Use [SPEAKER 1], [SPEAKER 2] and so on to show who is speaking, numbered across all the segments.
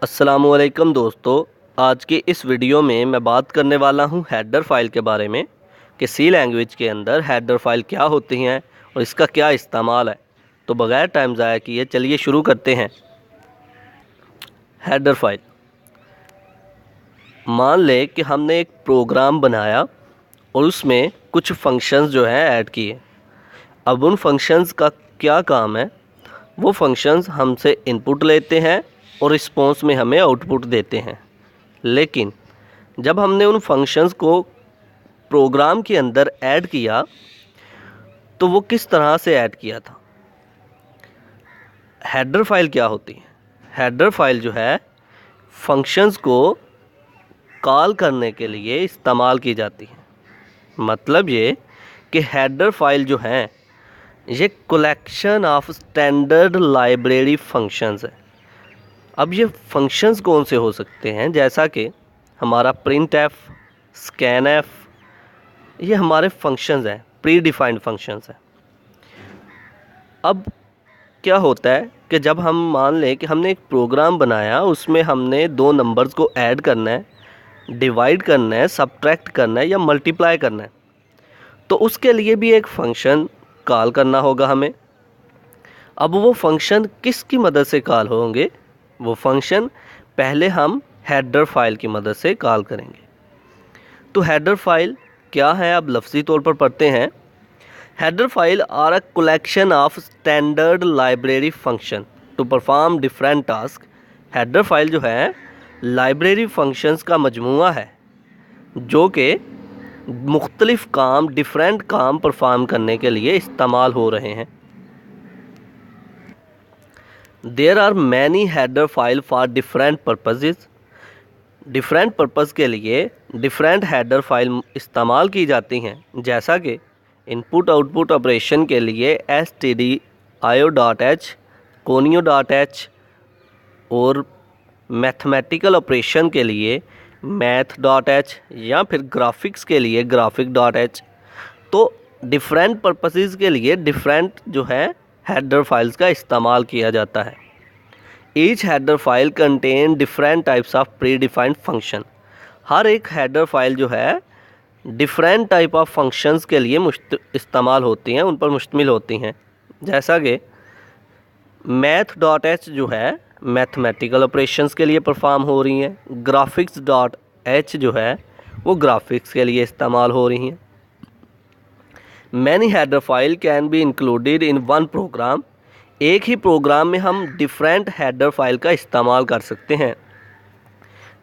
[SPEAKER 1] अस्सलामुअलैकुम दोस्तों, आज के इस वीडियो में मैं बात करने वाला हूं हेडर फाइल के बारे में कि सी लैंग्वेज के अंदर हेडर फाइल क्या होती हैं और इसका क्या इस्तेमाल है। तो बगैर टाइम ज़ाया किए चलिए शुरू करते हैं। हेडर फाइल, मान लें कि हमने एक प्रोग्राम बनाया और उसमें कुछ फंक्शंस जो हैं ऐड किए। अब उन फंक्शंस का क्या काम है, वो फंक्शंस हमसे इनपुट लेते हैं और रिस्पॉन्स में हमें आउटपुट देते हैं। लेकिन जब हमने उन फंक्शंस को प्रोग्राम के अंदर ऐड किया तो वो किस तरह से ऐड किया था। हेडर फाइल क्या होती है? हेडर फाइल जो है फंक्शंस को कॉल करने के लिए इस्तेमाल की जाती है। मतलब ये कि हेडर फाइल जो है ये collection of standard library functions है। अब ये फंक्शंस कौन से हो सकते हैं, जैसा कि हमारा प्रिंट एफ, स्कैन एफ, ये हमारे फंक्शंस हैं, प्री डिफाइंड फंक्शंस हैं। अब क्या होता है कि जब हम मान लें कि हमने एक प्रोग्राम बनाया, उसमें हमने दो नंबर्स को ऐड करना है, डिवाइड करना है, सब्ट्रैक्ट करना है या मल्टीप्लाई करना है, तो उसके लिए भी एक फ़ंक्शन कॉल करना होगा हमें। अब वो फंक्शन किसकी मदद से कॉल होंगे? वो फंक्शन पहले हम हेडर फाइल की मदद से कॉल करेंगे। तो हेडर फाइल क्या है, अब लफ्ज़ी तौर पर पढ़ते हैं। Header file are a collection of standard library function to perform different task. Header file जो है लाइब्रेरी फंक्शंस का मजमूआ है जो कि मुख्तलिफ काम, डिफरेंट काम परफॉर्म करने के लिए इस्तेमाल हो रहे हैं। There are many header file for different purposes. Different purpose के लिए डिफरेंट हेडर फाइल इस्तेमाल की जाती हैं, जैसा कि इनपुट आउटपुट ऑपरेशन के लिए stdio.h, conio.h और मैथमेटिकल ऑपरेशन के लिए math.h या फिर ग्राफिक्स के लिए graphic.h। तो डिफरेंट पर्पसेस के लिए डिफरेंट जो है हेडर फाइल्स का इस्तेमाल किया जाता है। Each header file contain different types of predefined function. हर एक हेडर फाइल जो है डिफरेंट टाइप ऑफ फंक्शंस के लिए इस्तेमाल होती हैं, उन पर मुश्तमिल होती हैं। जैसा कि math.h जो है मैथमेटिकल ऑपरेशंस के लिए परफॉर्म हो रही हैं, graphics.h जो है वो ग्राफिक्स के लिए इस्तेमाल हो रही हैं। Many header file can be included in one program. एक ही प्रोग्राम में हम डिफरेंट हेडर फाइल का इस्तेमाल कर सकते हैं।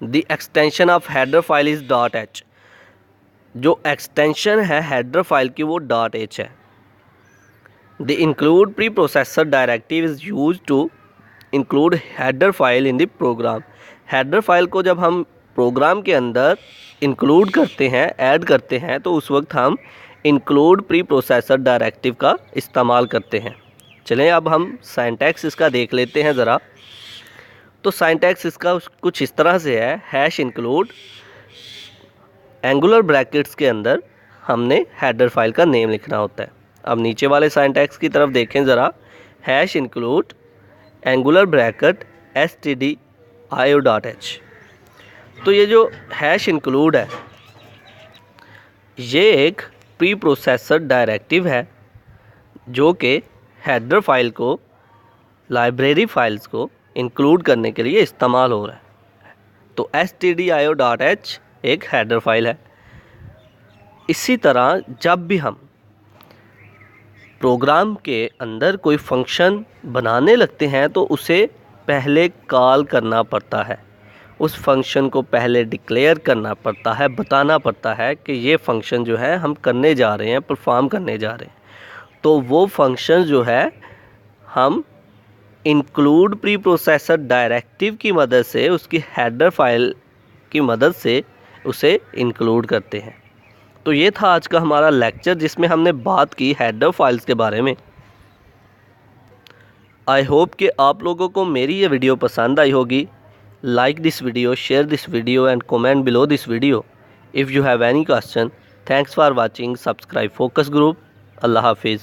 [SPEAKER 1] The extension of header file is .h। जो एक्सटेंशन है हेडर फाइल की वो .h है। The include pre processor directive is use to include header file in the program. Header file को जब हम प्रोग्राम के अंदर इंक्लूड करते हैं, ऐड करते हैं, तो उस वक्त हम इंक्लूड प्री प्रोसेसर डायरेक्टिव का इस्तेमाल करते हैं। चलें अब हम सिंटैक्स इसका देख लेते हैं ज़रा। तो सिंटैक्स इसका कुछ इस तरह से है। हैश इंक्लूड, एंगुलर ब्रैकेट्स के अंदर हमने हेडर फाइल का नेम लिखना होता है। अब नीचे वाले सिंटैक्स की तरफ देखें ज़रा। Hash include angular bracket stdio.h। तो ये जो हैश इंक्लूड है ये एक प्री प्रोसेसर डायरेक्टिव है जो कि हेडर फाइल को, लाइब्रेरी फाइल्स को इंक्लूड करने के लिए इस्तेमाल हो रहा है। तो stdio.h एक हेडर फाइल है। इसी तरह जब भी हम प्रोग्राम के अंदर कोई फंक्शन बनाने लगते हैं तो उसे पहले कॉल करना पड़ता है, उस फंक्शन को पहले डिक्लेयर करना पड़ता है, बताना पड़ता है कि ये फंक्शन जो है हम करने जा रहे हैं, परफॉर्म करने जा रहे हैं। तो वो फंक्शन जो है हम इंक्लूड प्री प्रोसेसर डायरेक्टिव की मदद से, उसकी हेडर फाइल की मदद से उसे इंक्लूड करते हैं। तो ये था आज का हमारा लेक्चर जिसमें हमने बात की हेडर फाइल्स के बारे में। आई होप कि आप लोगों को मेरी ये वीडियो पसंद आई होगी। Like this video, share this video and comment below this video if you have any question. Thanks for watching. Subscribe Focus Group. अल्लाह हाफिज़।